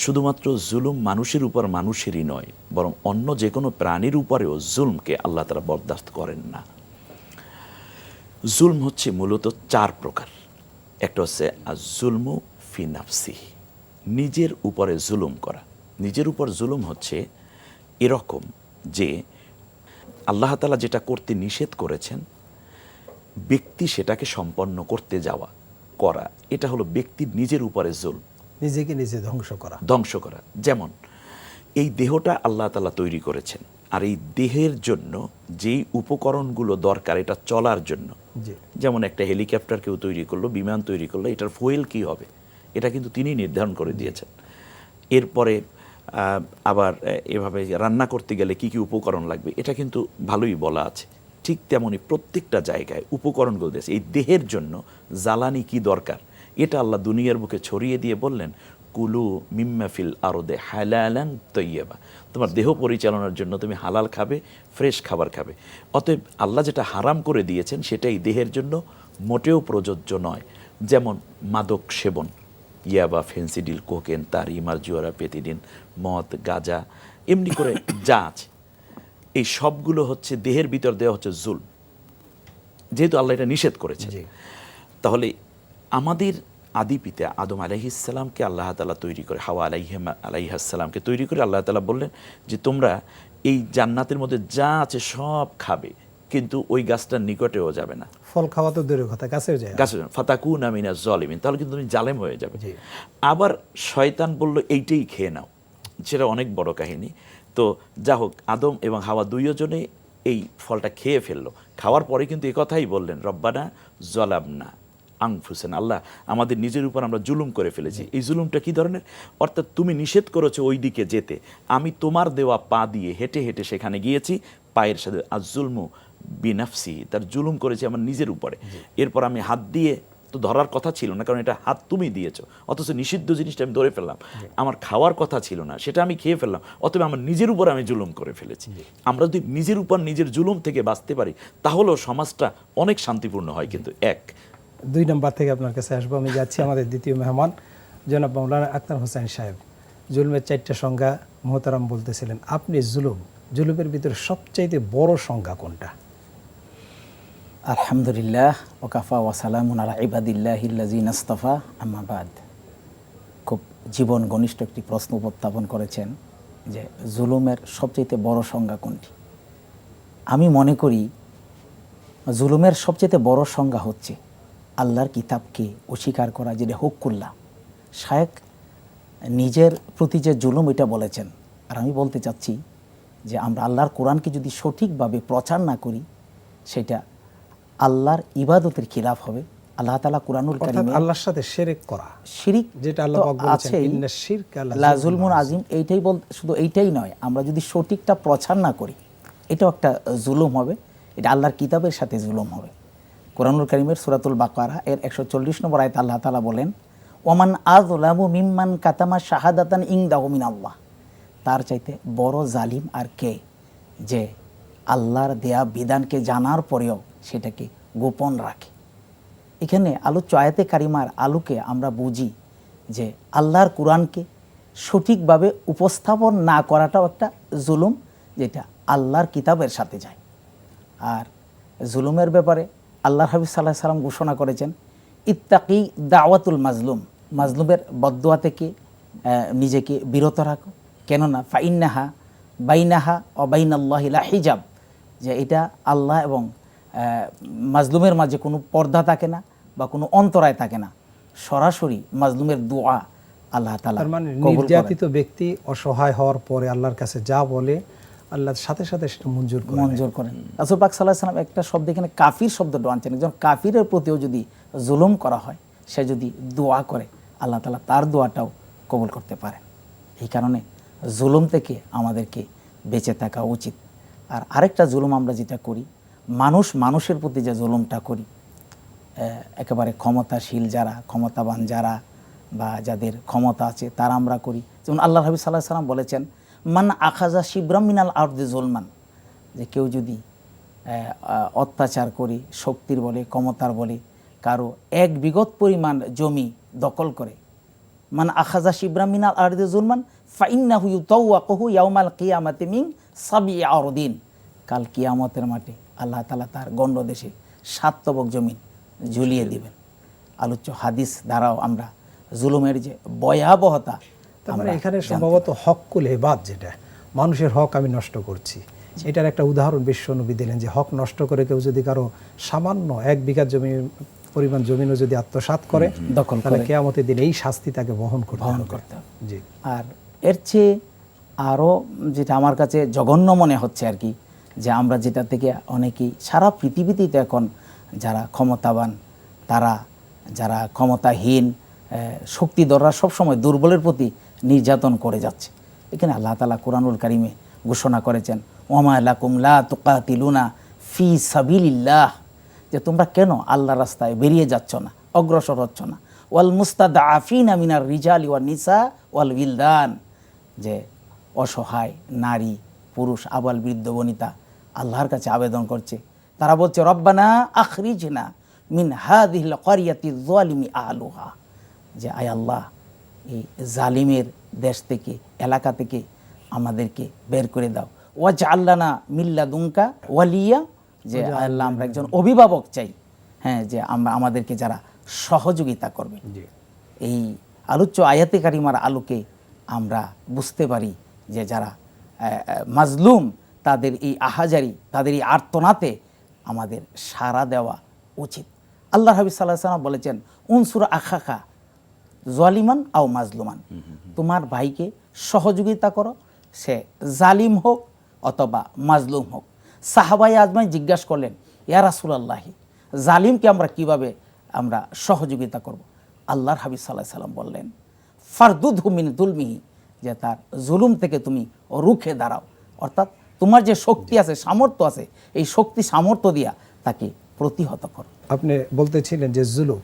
শুধুমাত্র জুলুম মানুষের উপর মানুষেরই নয়, বরং অন্য যে কোনো প্রাণীর উপরেও জুলমকে আল্লাহ তাআলা বরদাস্ত করেন না। জুলম হচ্ছে মূলত ৪ প্রকার। একটা হচ্ছে আয-যুলমু ফি নাফসিহি, নিজের উপরে জুলুম করা। নিজের উপর জুলুম হচ্ছে এরকম যে আল্লাহ তাআলা যেটা করতে নিষেধ করেছেন, ব্যক্তি সেটাকে সম্পন্ন করতে করা, এটা হলো ব্যক্তির নিজের উপরে জুলম, নিজেকে নিজে ধ্বংস করা। যেমন এই দেহটা আল্লাহ তাআলা তৈরি করেছেন, আর এই দেহের জন্য যেই উপকরণগুলো দরকার এটা চলার জন্য, যেমন একটা হেলিকপ্টার কেউ তৈরি করলো, বিমান তৈরি করলো, এটার ফুয়েল কি হবে এটা কিন্তু তিনি নির্ধারণ করে দিয়েছেন। এরপরে আবার এভাবে রান্না করতে গেলে কি কি উপকরণ লাগবে এটা কিন্তু ভালোই বলা আছে। ঠিক তেমনি প্রত্যেকটা জায়গায় উপকরণগুলো দিয়েছে। এই দেহের জন্য জ্বালানি কি দরকার এটা আল্লাহ দুনিয়ার বুকে ছড়িয়ে দিয়ে বললেন, কুলু মিম্মা ফিল আরদে হালালান তাইয়্যিবা, তোমার দেহ পরিচালনার জন্য তুমি হালাল খাবে, ফ্রেশ খাবার খাবে। অতএব আল্লাহ যেটা হারাম করে দিয়েছেন সেটাই দেহের জন্য মোটেও প্রযোজ্য নয়। যেমন মাদক সেবন, ইয়াবা, ফেন্সিডিল, কোকেন, তারি, মারজুয়ারা, পেতিডিন, মদ, গাঁজা, এমনি করে যা আছে এই সবগুলো হচ্ছে দেহের ভিতর দেওয়া হচ্ছে জুলম, যেহেতু আল্লাহ এটা নিষেধ করেছে। তাহলে আমাদের আদি পিতা আদম আলাইহিস সালামকে আল্লাহ তাআলা তৈরি করে, হাওয়া আলাইহিস সালামকে তৈরি করে আল্লাহ তাআলা বললেন যে তোমরা এই জান্নাতের মধ্যে যা আছে সব খাবে, কিন্তু ওই গাছটার নিকটেও যাবে না। ফল খাওয়া তো দূরের কথা, গাছেও যায় না। ফাতাকুনা মিনাজ জালিমিন, তাহলে কিন্তু তুমি জালেম হয়ে যাবে। আবার শয়তান বলল এইটাই খেয়ে নাও, সেটা অনেক বড় কাহিনী। তো যা হোক, আদম এবং হাওয়া দুইজনে এই ফলটা খেয়ে ফেললো। খাওয়ার পরে কিন্তু এই কথাই বললেন, রব্বানা যালামনা আনফুসানা, আল্লাহ আমাদের নিজের উপর আমরা জুলুম করে ফেলেছি। এই জুলুমটা কি ধরনের? অর্থাৎ তুমি নিষেধ করেছো ওই দিকে যেতে, আমি তোমার দেওয়া পা দিয়ে হেঁটে হেঁটে সেখানে গিয়েছি, পায়ের সাথে আয-যুলমু বিনাফসি, তার জুলুম করেছি আমার নিজের উপরে। এরপর আমি হাত দিয়ে, তো ধরার কথা ছিল না কারণ এটা হাত তুমি দিয়েছো, অথচ নিষিদ্ধ জিনিসটা আমি ধরে ফেললাম। আমার খাওয়ার কথা ছিল না, সেটা আমি খেয়ে ফেললাম, অতএব আমার নিজের উপর আমি জুলুম করে ফেলেছি। আমরা যদি নিজের উপর নিজের জুলুম থেকে বাঁচতে পারি তাহলেও সমাজটা অনেক শান্তিপূর্ণ হয়। কিন্তু 2 নম্বর থেকে আপনার কাছে আসবো। আমি যাচ্ছি আমাদের দ্বিতীয় মেহমান জনাব মাওলানা আখতার হোসেন সাহেব। জুলমের 4টা সংজ্ঞা মোহতারাম বলতেছিলেন, আপনি জুলুমের ভিতরে সবচাইতে বড় সংজ্ঞা কোনটা? আলহামদুলিল্লাহ, ওয়াকাফা ওয়া সালামুন আলা ইবাদিল্লাহিল্লাযিনা ইসতাফা, আম্মা বাদ। খুব জীবন ঘনিষ্ঠ একটি প্রশ্ন উপস্থাপন করেছেন যে জুলুমের সবচেয়ে বড় সংজ্ঞা কোনটি। আমি মনে করি জুলুমের সবচেয়ে বড় সংজ্ঞা হচ্ছে আল্লাহর কিতাবকে অস্বীকার করা, যেটা হুকুল্লাহ, শায়েখ নিজের প্রতি যে জুলুম এটা বলেছেন। আর আমি বলতে চাচ্ছি যে আমরা আল্লাহর কোরআনকে যদি সঠিকভাবে প্রচার না করি সেটা আল্লাহর ইবাদতের খিলাফ হবে। আল্লাহ তাআলা কুরআনুল অর্থাৎ কারীমে আল্লাহর সাথে শিরক করা, শিরিক যেটা আল্লাহ পাক বলেছেন ইন্না শিরকা লা যুলমুন আযীম, এইটাই শুধু এইটাই নয়, আমরা যদি সঠিকটা প্রচার না করি এটাও একটা জুলুম হবে, এটা আল্লাহর কিতাবের সাথে জুলুম হবে। কুরআনুল কারীমের সূরাতুল বাকারা এর 140 নম্বর আয়াতে আল্লাহ তাআলা বলেন, ওয়ামান আযলামু মিম্মান কাতামা শাহাদাতান ইনদাহু মিনাল্লাহ, তার চাইতে বড় জালিম আর কে, যে আল্লাহর দেয়া বিধানকে জানার পরেও সেটাকে গোপন রাখে। এখানে আলোচ্য আয়াতে কারিমার আলোকে আমরা বুঝি যে আল্লাহর কোরআনকে সঠিকভাবে উপস্থাপন না করাটাও একটা জুলুম, যেটা আল্লাহর কিতাবের সাথে যায়। আর জুলুমের ব্যাপারে আল্লাহর হাবিব সাল্লাল্লাহু আলাইহি সাল্লাম ঘোষণা করেছেন, ইত্তাকি দাওয়াতুল মাজলুম, মাজলুমের বদদুয়া থেকে নিজেকে বিরত রাখো, কেননা ফাইন্নাহা বাইনাহা ও বাইনাল্লাহি লা হিজাব, যে এটা আল্লাহ এবং মাজলুমের মাঝে কোনো পর্দা থাকে না বা কোনো অন্তরায় থাকে না, সরাসরি মাজলুমের দোয়া আল্লাহ তাআলা তার মানে কবুল করেন। নির্যাতিত ব্যক্তি অসহায় হওয়ার পরে আল্লাহর কাছে যা বলে আল্লাহর সাথে সাথে সেটা মঞ্জুর করেন। রাসূল পাক সাল্লাল্লাহু আলাইহি সাল্লাম একটা শব্দ এখানে কাফির শব্দটা আনছেন। একজন কাফিরের প্রতিও যদি জুলুম করা হয়, সে যদি দোয়া করে আল্লাহ তাআলা তার দোয়াটাও কবুল করতে পারেন। এই কারণে জুলুম থেকে আমাদেরকে বেঁচে থাকা উচিত। আর আরেকটা জুলুম আমরা যেটা করি, মানুষের প্রতি যে জুলুমটা করি, একেবারে ক্ষমতাশীল যারা, ক্ষমতাবান যারা বা যাদের ক্ষমতা আছে তারা আমরা করি। যেমন আল্লাহর হাবিব সাল্লাল্লাহু আলাইহি সাল্লাম বলেছেন, মান আখাযা শিবরাম মিনাল আরদি যুলমান, যে কেউ যদি অত্যাচার করে, শক্তির বলে, ক্ষমতার বলে কারো 1 বিঘত পরিমাণ জমি দখল করে, মান আখাযা শিবরাম মিনাল আরদি যুলমান ফাইন্নাহু ইউতাওয়াকুহু ইয়াউমাল কিয়ামাতি মিন সাবঈ আরদিন, কাল কিয়ামতের মাঠে আল্লাহ তাআলা তার গণ্ডদেশে 7 তবক জমি ঝুলিয়ে দিবেন। আলোচ্য হাদিস দ্বারাও আমরা জুলুমের যে ভয়াবহতা, তার মানে এখানে সম্ভবত হকুল ইবাদ, যেটা মানুষের হক আমি নষ্ট করছি, এটার একটা উদাহরণ বিশ্বনবী দিলেন যে হক নষ্ট করে কেউ যদি কারো সামান্য 1 বিঘা জমি পরিমাণ জমিনও যদি আত্মসাৎ করে, দখল করে, তাহলে কিয়ামতের দিন এই শাস্তি তাকে বহন করতে হবে। জি। আর এর চেয়ে আরও যেটা আমার কাছে জঘন্য মনে হচ্ছে আর কি, যে আমরা যেটা থেকে অনেকেই সারা পৃথিবীতেই তো এখন যারা ক্ষমতাবান, তারা যারা ক্ষমতাহীন, শক্তিধররা সবসময় দুর্বলের প্রতি নির্যাতন করে যাচ্ছে। এখানে আল্লাহ তাআলা কুরআনুল কারীমে ঘোষণা করেছেন, ওমা লাকুম লা তুকাতিলুনা ফি সাবিলিল্লাহ, যে তোমরা কেন আল্লাহর রাস্তায় বেরিয়ে যাচ্ছ না, অগ্রসর হচ্ছ না। ওয়াল মুস্তাদআফিনা মিনার রিজালি ওয়ান নিসা ওয়াল উইলদান, যে অসহায় নারী, পুরুষ, আবাল বৃদ্ধ বনিতা আল্লাহর কাছে আবেদন করছে। তারা বলছে, রব্বানা আখরিজনা মিন হাযিহিল ক্বরিয়াতি যালিমি আহলুহা, যে আয় আল্লাহ এই জালিমের দেশ থেকে, এলাকা থেকে আমাদেরকে বের করে দাও। ওয়াজআল লানা মিন লাদুনকা ওয়ালিয়া, যে আল্লাহ আমরা একজন অভিভাবক চাই, হ্যাঁ, যে আমরা আমাদেরকে যারা সহযোগিতা করবে। এই আলোচ্য আয়াতে কারিমার আলোকে আমরা বুঝতে পারি যে যারা মাজলুম, তাদের এই আহাজারি, তাদের এই আর্তনাতে আমাদের সাড়া দেওয়া উচিত। আল্লাহর হাবিব সাল্লাল্লাহু আলাইহি ওয়াসাল্লাম বলেছেন, উনসুর আখাকা জালিমান আও মাজলুমান, তোমার ভাইকে সহযোগিতা করো, সে জালিম হোক অথবা মাজলুম হোক। সাহাবায়ে আজমাইন জিজ্ঞাসা করলেন, ইয়া রাসূলুল্লাহ, জালিমকে আমরা কিভাবে আমরা সহযোগিতা করব? আল্লাহর হাবিব সাল্লাল্লাহু আলাইহি ওয়াসাল্লাম বললেন, ফারদুদহু মিন যুলমিহি, যে তার জুলুম থেকে তুমি রুখে দাঁড়াও, অর্থাৎ তোমার যে শক্তি আছে, সামর্থ্য আছে, এই শক্তি সামর্থ্য দিয়া তাকে প্রতিহত করো। আপনি বলতেছিলেন যে জুলুম,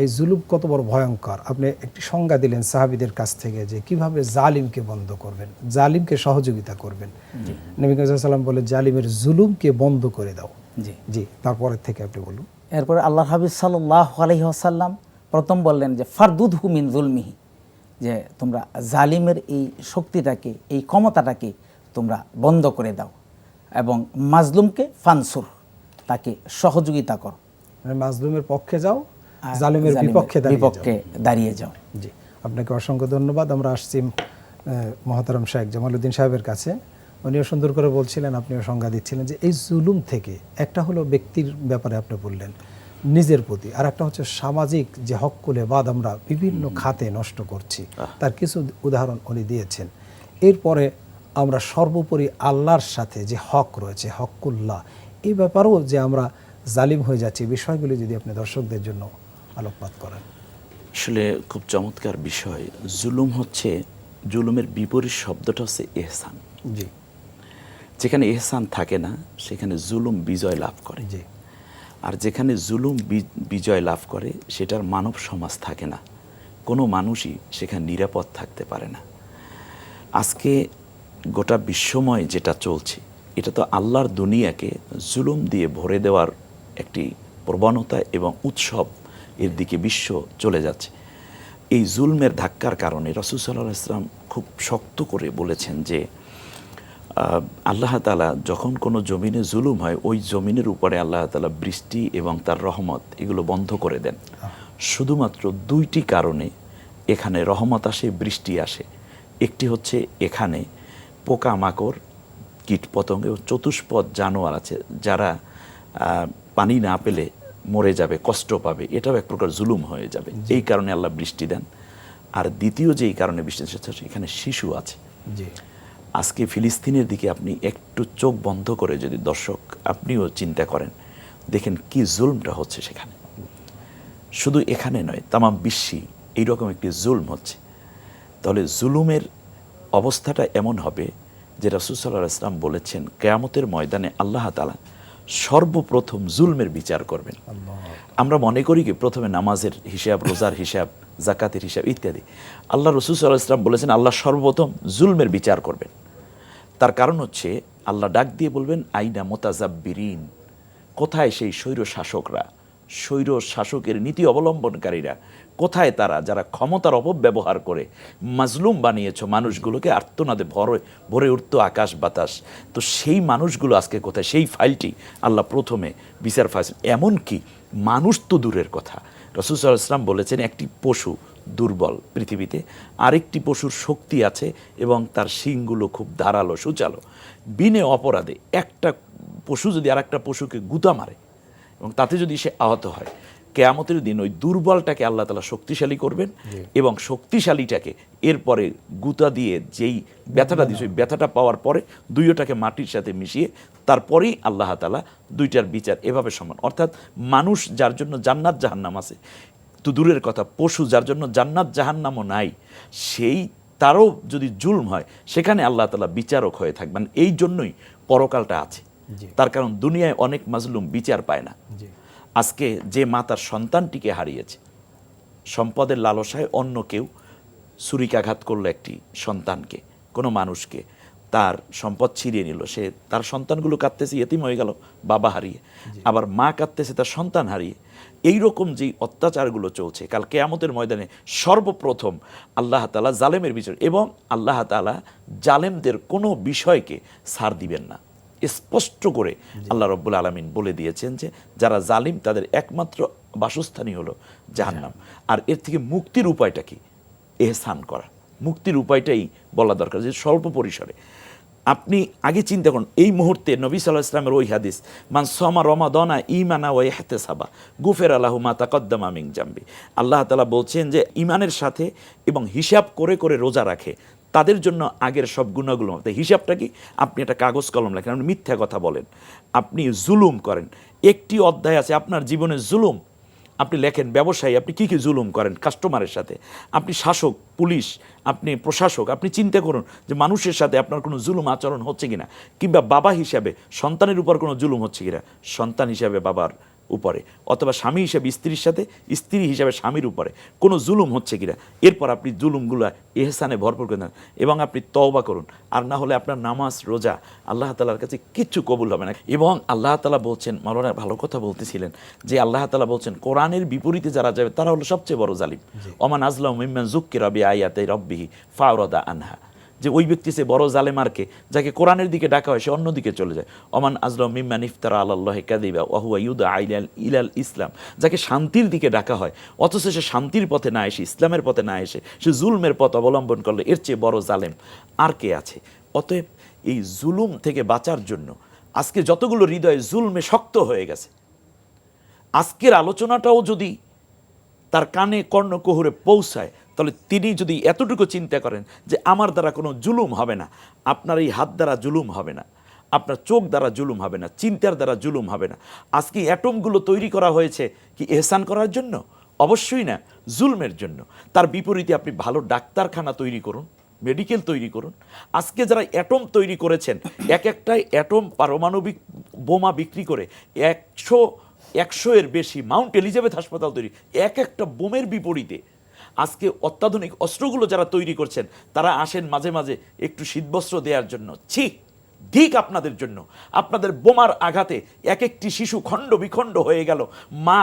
এই জুলুম কত বড় ভয়ঙ্কর, আপনি একটি সংজ্ঞা দিলেন সাহাবীদের কাছ থেকে যে কিভাবে জালিমকে বন্ধ করবেন, জালিমকে সহযোগিতা করবেন। নবী করিম সাল্লাল্লাহু আলাইহি ওয়াসাল্লাম বলে জালিমের জুলুমকে বন্ধ করে দাও। জি, তারপরের থেকে আপনি বলুন। এরপরে আল্লাহর হাবিব সাল্লাল্লাহু আলাইহি ওয়াসাল্লাম প্রথম বললেন যে ফারদুদহু মিন যুলমিহি, যে তোমরা জালিমের এই শক্তিটাকে, এই ক্ষমতাটাকে তোমরা বন্ধ করে দাও, এবং মাজলুমকে ফানসুর, তাকে সহযোগিতা করো, মানে মাজলুমের পক্ষে যাও, জালিমের বিপক্ষে দাঁড়িয়ে যাও। জি, আপনাকে অসংখ্য ধন্যবাদ। আমরা আসছি মহতারাম শেখ জামালউদ্দিন সাহেবের কাছে। উনিও সুন্দর করে বলছিলেন, আপনিও সংজ্ঞা দিচ্ছিলেন যে এই জুলুম থেকে একটা হলো ব্যক্তির ব্যাপারে আপনি বললেন, নিজের প্রতি, আর একটা হচ্ছে সামাজিক যে হক্কুল এবাদ আমরা বিভিন্ন খাতে নষ্ট করছি, তার কিছু উদাহরণ উনি দিয়েছেন। এরপরে আমরা সর্বোপরি আল্লাহর সাথে যে হক রয়েছে, হক্কুল্লাহ, এই ব্যাপারেও যে আমরা জালিম হয়ে যাচ্ছি, বিষয়গুলি যদি আপনি দর্শকদের জন্য আলোকপাত করেন। আসলে খুব চমৎকার বিষয়। জুলুম হচ্ছে, জুলুমের বিপরীত শব্দটা হচ্ছে এহসান। জি যেখানে এহসান থাকে না সেখানে জুলুম বিজয় লাভ করে। জি আর যেখানে জুলুম বিজয় লাভ করে সেটার মানব সমাজ থাকে না, কোনো মানুষই সেখানে নিরাপদ থাকতে পারে না। আজকে গোটা বিশ্বময় যেটা চলছে, এটা তো আল্লাহর দুনিয়াকে জুলুম দিয়ে ভরে দেওয়ার একটি প্রবণতা এবং উৎসব, এর দিকে বিশ্ব চলে যাচ্ছে। এই জুলমের ধাক্কার কারণে রাসূল সাল্লাল্লাহু আলাইহি ওয়াসাল্লাম খুব শক্ত করে বলেছেন যে আল্লাহ তাআলা যখন কোনো জমিনে জুলুম হয়, ওই জমিনের উপরে আল্লাহ তাআলা বৃষ্টি এবং তার রহমত এগুলো বন্ধ করে দেন। শুধুমাত্র দুইটি কারণে এখানে রহমত আসে, বৃষ্টি আসে। একটি হচ্ছে এখানে পোকামাকড়, কীটপতঙ্গ ও চতুষ্পদ জানোয়ার আছে, যারা পানি না পেলে মরে যাবে, কষ্ট পাবে, এটাও এক প্রকার জুলুম হয়ে যাবে। এই কারণে আল্লাহ বৃষ্টি দেন। আর দ্বিতীয় যেই কারণে বৃষ্টি সেটা হচ্ছে এখানে শিশু আছে। জি আজকে ফিলিস্তিনের দিকে আপনি একটু চোখ বন্ধ করে যদি দর্শক আপনিও চিন্তা করেন, দেখেন কি জুলমটা হচ্ছে সেখানে। শুধু এখানে নয়, তামাম বিশ্বে এইরকম একটি জুলম হচ্ছে। তাহলে জুলুমের অবস্থাটা এমন হবে যে রাসূল সাল্লাল্লাহু আলাইহি ওয়াসাল্লাম বলেছেন, কিয়ামতের ময়দানে আল্লাহ তাআলা সর্বপ্রথম জুলমের বিচার করবেন। আমরা মনে করি কি প্রথমে নামাজের হিসাব, রোজার হিসাব, জাকাতের হিসাব ইত্যাদি। আল্লাহ রাসূল সাল্লাল্লাহু আলাইহি ওয়াসাল্লাম বলেছেন আল্লাহ সর্বপ্রথম জুলমের বিচার করবেন। তার কারণ হচ্ছে আল্লাহ ডাক দিয়ে বলবেন, আইনা মুতাজাব্বিরিন, কোথায় সেই স্বৈর শাসকরা, স্বৈর শাসকের নীতি অবলম্বনকারীরা, কোথায় তারা যারা ক্ষমতার অপব্যবহার করে মাজলুম বানিয়েছ মানুষগুলোকে, আর্তনাদে ভরে উঠত আকাশ বাতাস। তো সেই মানুষগুলো আজকে কোথায়? সেই ফাইলটি আল্লাহ প্রথমে বিচার ফাইল। এমনকি মানুষ তো দূরের কথা, রাসূল সাল্লাল্লাহু আলাইহি ওয়াসাল্লাম বলেছেন একটি পশু দুর্বল পৃথিবীতে, আরেকটি পশুর শক্তি আছে এবং তার শিংগুলো খুব ধারালো সুচালো। বিনে অপরাধে একটা পশু যদি আর একটা পশুকে গুতা মারে এবং তাতে যদি সে আহত হয়, কিয়ামতের দিন ওই দুর্বলটাকে আল্লাহ তাআলা শক্তিশালী করবেন এবং শক্তিশালীটাকে এরপরে গুতা দিয়ে যেই ব্যথাটা দিয়েছে, ওই ব্যথাটা পাওয়ার পরে দুইটাকে মাটির সাথে মিশিয়ে তারপরেই আল্লাহ তাআলা দুইটার বিচার এভাবে সমান। অর্থাৎ মানুষ যার জন্য জান্নাত জাহান্নাম আছে, তো দূরের কথা পশু যার জন্য জান্নাত জাহান্নামও নাই, সেই তারও যদি জুলম হয় সেখানে আল্লাহ তাআলা বিচারক হয়ে থাকবেন। এই জন্যই পরকালটা আছে। তার কারণ দুনিয়ায় অনেক মাজলুম বিচার পায় না। আজকে যে মা তার সন্তানটিকে হারিয়েছে, সম্পদের লালসায় অন্য কেউ ছুরিকাঘাত করলো একটি সন্তানকে, কোনো মানুষকে, তার সম্পদ ছিনিয়ে নিল, সে তার সন্তানগুলো কাঁদতেছে, ইয়েতিম হয়ে গেল বাবা হারিয়ে, আবার মা কাঁদতেছে তার সন্তান হারিয়ে। এই রকম যেই অত্যাচারগুলো চলছে, কাল কিয়ামতের ময়দানে সর্বপ্রথম আল্লাহ তাআলা জালেমের বিচার, এবং আল্লাহ তাআলা জালেমদের কোনো বিষয়কে ছাড় দিবেন না। স্পষ্ট করে আল্লাহ রব্বুল আলামিন বলে দিয়েছেন যে যারা জালিম তাদের একমাত্র বাসস্থানই হলো জাহান্নাম। আর এর থেকে মুক্তির উপায়টা কি? এহসান করা। মুক্তির উপায়টাই বলা দরকার, যে স্বল্প পরিসরে আপনি আগে চিন্তা করুন। এই মুহূর্তে নবী সাল্লাল্লাহু আলাইহি ওয়াসাল্লামের ওই হাদিস, মান সামা রমাদানা ঈমানা ওয়া ইহতিসাবা গুফিরা লাহু মা তাকাদ্দামা মিন জামবি। আল্লাহ তাআলা বলছেন যে ঈমানের সাথে এবং হিসাব করে করে রোজা রাখে, তাদের জন্য আগের সব গুনাহগুলো। হিসাবটা কি? আপনি একটা কাগজ কলম লেখেন, আপনি মিথ্যা কথা বলেন, আপনি জুলুম করেন, একটি অধ্যায় আছে আপনার জীবনে জুলুম, আপনি লেখেন ব্যবসায়ী, আপনি কী কী জুলুম করেন কাস্টমারের সাথে, আপনি শাসক, পুলিশ, আপনি প্রশাসক, আপনি চিন্তা করুন যে মানুষের সাথে আপনার কোনো জুলুম আচরণ হচ্ছে কিনা, কিংবা বাবা হিসাবে সন্তানের উপর কোনো জুলুম হচ্ছে কিনা, সন্তান হিসাবে বাবার উপরে, অথবা স্বামী হিসাবে স্ত্রীর সাথে, স্ত্রী হিসাবে স্বামীর উপরে কোনো জুলুম হচ্ছে কিনা। এরপর আপনি জুলুমগুলো এহসানে ভরপুর করে দেন এবং আপনি তওবা করুন। আর না হলে আপনার নামাজ রোজা আল্লাহ তাআলার কাছে কিচ্ছু কবুল হবে না। এবং আল্লাহ তাআলা বলছেন, মাওলানা ভালো কথা বলতেছিলেন, যে আল্লাহ তাআলা বলছেন কোরআনের বিপরীতে যারা যাবে তারা হলো সবচেয়ে বড় জালিম। ওমান আযলামু মিম্মান যুক্কিরা বিআয়াতি রাব্বিহি ফাআরাদা আনহা, যে ওই ব্যক্তি সে বড় জালেমারকে, যাকে কোরআনের দিকে ডাকা হয় সে অন্যদিকে চলে যায়। ওমান আযলামু মিম্মান ইফতারা আলাল্লাহি কাযিবা ওয়া হুয়া ইউদআ ইলাল ইসলাম, যাকে শান্তির দিকে ডাকা হয় অথচ সে শান্তির পথে না এসে, ইসলামের পথে না এসে সে জুলমের পথ অবলম্বন করলে, এর চেয়ে বড় জালেম আর কে আছে? অতএব এই জুলুম থেকে বাঁচার জন্য আজকে যতগুলো হৃদয় জুলমে শক্ত হয়ে গেছে, আজকের আলোচনাটাও যদি তার কানে কর্ণকুহরে পৌঁছায়, তাহলে তিনি যদি এতটুকু চিন্তা করেন যে আমার দ্বারা কোনো জুলুম হবে না, আপনার এই হাত দ্বারা জুলুম হবে না, আপনার চোখ দ্বারা জুলুম হবে না, চিন্তার দ্বারা জুলুম হবে না। আজকে অ্যাটমগুলো তৈরি করা হয়েছে কি এহসান করার জন্য? অবশ্যই না, জুলমের জন্য। তার বিপরীতে আপনি ভালো ডাক্তারখানা তৈরি করুন, মেডিকেল তৈরি করুন। আজকে যারা অ্যাটম তৈরি করেছেন, এক একটাই অ্যাটম পারমাণবিক বোমা বিক্রি করে 100 এর বেশি মাউন্ট এলিজাবেথ হাসপাতাল তৈরি, এক একটা বোমের বিপরীতে। আজকে অত্যাধুনিক অস্ত্রগুলো যারা তৈরি করছেন, তারা আসেন মাঝে মাঝে একটু শীতবস্ত্র দেওয়ার জন্য। ছি, ঠিক আপনাদের জন্য। আপনাদের বোমার আঘাতে এক একটি শিশু খণ্ড বিখণ্ড হয়ে গেল। মা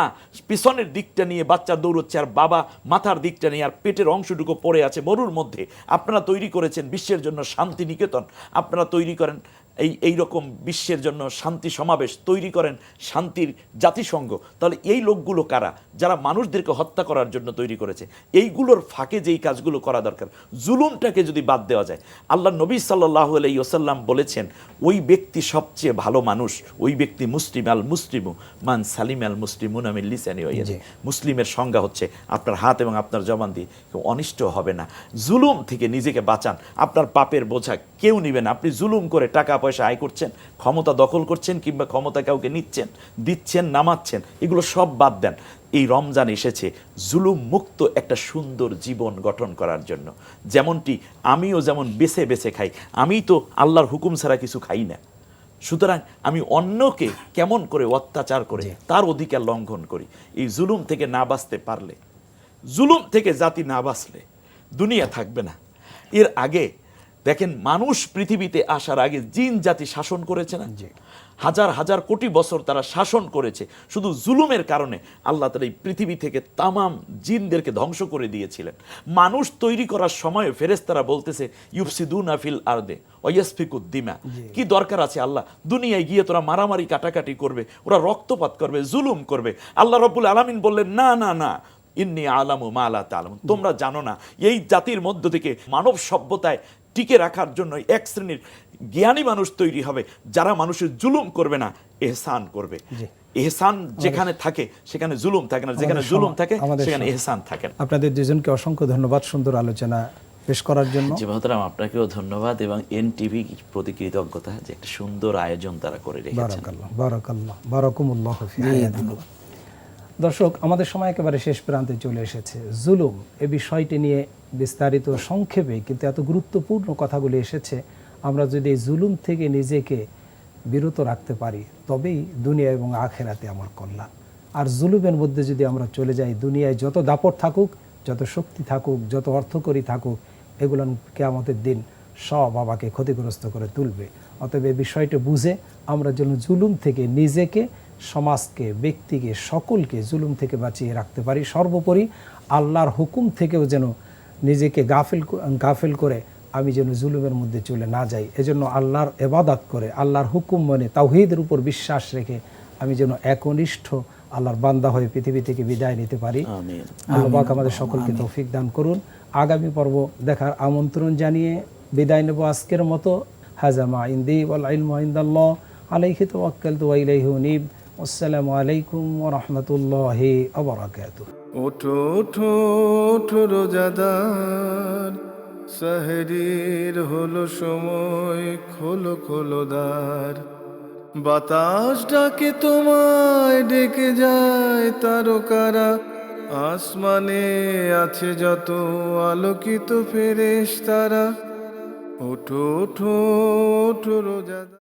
পিছনের দিকটা নিয়ে বাচ্চা দৌড়চ্ছে, আর বাবা মাথার দিকটা নিয়ে, আর পেটের অংশটুকু পড়ে আছে মরুর মধ্যে। আপনারা তৈরি করেছেন বিশ্বের জন্য শান্তি নিকেতন, আপনারা তৈরি করেন এই রকম বিশ্বের জন্য শান্তি সমাবেশ, তৈরি করেন শান্তির জাতিসংঘ। তাহলে এই লোকগুলো কারা? যারা মানুষদেরকে হত্যা করার জন্য তৈরি করেছে। এইগুলোর ফাঁকে যেই কাজগুলো করা দরকার, জুলুমটাকে যদি বাদ দেওয়া যায়, আল্লাহ নবী সাল্লাল্লাহু আলাইহি ওয়াসাল্লাম বলেছেন, ওই ব্যক্তি সবচেয়ে ভালো মানুষ, ওই ব্যক্তি মুসলিম, আল মুসলিমু মান সালিম আল মুসলিমুন মিন লিসানি ওয়া ইয়াদি। মুসলিমের সংজ্ঞা হচ্ছে আপনার হাত এবং আপনার জবান দিয়ে কেউ অনিষ্ট হবে না। জুলুম থেকে নিজেকে বাঁচান, আপনার পাপের বোঝা কেউ নিবে না। আপনি জুলুম করে টাকা পয়সা আয় করছেন, ক্ষমতা দখল করছেন, কিংবা ক্ষমতা কাউকে নিচ্ছেন, দিচ্ছেন, নামাচ্ছেন, এগুলো সব বাদ দেন। এই রমজান এসেছে জুলুম মুক্ত একটা সুন্দর জীবন গঠন করার জন্য। যেমনটি আমিও যেমন বেছে বেছে খাই, আমি তো আল্লাহর হুকুম ছাড়া কিছু খাই না। সুতরাং আমি অন্যকে কেমন করে অত্যাচার করে তার অধিকার লঙ্ঘন করি। এই জুলুম থেকে না বাঁচতে পারলে, জুলুম থেকে জাতি না বাঁচলে দুনিয়া থাকবে না। এর আগে দেখেন, মানুষ পৃথিবীতে আসার আগে জিন জাতি শাসন করেছে না? হাজার হাজার কোটি বছর তারা শাসন করেছে। শুধু জুলুমের কারণে আল্লাহ তাআলা এই পৃথিবী থেকে তামাম জিনদেরকে ধ্বংস করে দিয়েছিলেন। মানুষ তৈরি করার সময় ফেরেশতারা বলতেছে, ইউফসিদুনা ফিল আরদে ওয়া ইয়াসফিকুদ দিমা। কি দরকার আছে আল্লাহ, দুনিয়ায় গিয়ে তোরা মারামারি কাটাকাটি করবে, ওরা রক্তপাত করবে, জুলুম করবে। আল্লাহ রাব্বুল আলামিন বললেন, না না না, ইন্নী আলামু মা লা তা'লামুন, তোমরা জানো না। এই জাতির মধ্য থেকে মানব সভ্যতায় টিকে রাখার জন্য এক শ্রেণীর জ্ঞানী মানুষ তৈরি হবে, যারা মানুষের জুলুম করবে না, এহসান করবে। এহসান যেখানে থাকে সেখানে জুলুম থাকে না, যেখানে জুলুম থাকে সেখানে এহসান থাকে না। আপনাদের দুজনকে অসংখ্য ধন্যবাদ সুন্দর আলোচনা পেশ করার জন্য। জি মহতারাম, আপনাকেও ধন্যবাদ, এবং এনটিভি প্রতি কৃতজ্ঞতা যে একটা সুন্দর আয়োজন তারা করে রেখেছেন। বারাকাল্লাহ, বারাকাল্লাহ, বারাকুমুল্লাহ ফি হায়াতিকুম। দর্শক, আমাদের সময় একেবারে শেষ প্রান্তে চলে এসেছে। জুলুম এ বিষয়টি নিয়ে বিস্তারিত সংক্ষেপে কিন্তু এত গুরুত্বপূর্ণ কথাগুলি এসেছে। আমরা যদি এই জুলুম থেকে নিজেকে বিরত রাখতে পারি, তবেই দুনিয়া এবং আখেরাতে আমার কল্যাণ। আর জুলুমের মধ্যে যদি আমরা চলে যাই, দুনিয়ায় যত দাপট থাকুক, যত শক্তি থাকুক, যত অর্থকরী থাকুক, এগুলো কিয়ামতের দিন সব আমাকে ক্ষতিগ্রস্ত করে তুলবে। অতএব এই বিষয়টা বুঝে আমরা যেন জুলুম থেকে নিজেকে, সমাজকে, ব্যক্তিকে, সকলকে জুলুম থেকে বাঁচিয়ে রাখতে পারি। সর্বোপরি আল্লাহর হুকুম থেকেও যেন নিজেকে গাফিল করে আমি যেন জুলুমের মধ্যে চলে না যাই। এজন্য আল্লাহর ইবাদত করে, আল্লাহর হুকুম মানে তাওহীদের উপর বিশ্বাস রেখে আমি যেন একনিষ্ঠ আল্লাহর বান্দা হয়ে পৃথিবী থেকে বিদায় নিতে পারি। আমিন। আল্লাহ পাক আমাদের সকলকে তৌফিক দান করুন। আগামী পর্ব দেখার আমন্ত্রণ জানিয়ে বিদায় নেব আজকের মতো। হাযা মা ইনদি ওয়াল ইলমু ইনদাল্লাহ আলাইহি তাওয়াক্কালতু ওয়া ইলাইহি উনীব। আসসালামু আলাইকুম ওয়া রাহমাতুল্লাহি ওয়া বারাকাতুহু। ওঠো ওঠো ওঠো রোজাদার, সেহরির হলো সময়, খোলো খোলো দ্বার। বাতাস ডাকে তোমায়, ডেকে যায় তারকারা, আসমানে আছে যত আলোকিত ফেরেশতারা। ওঠো ওঠো ওঠো রোজাদার।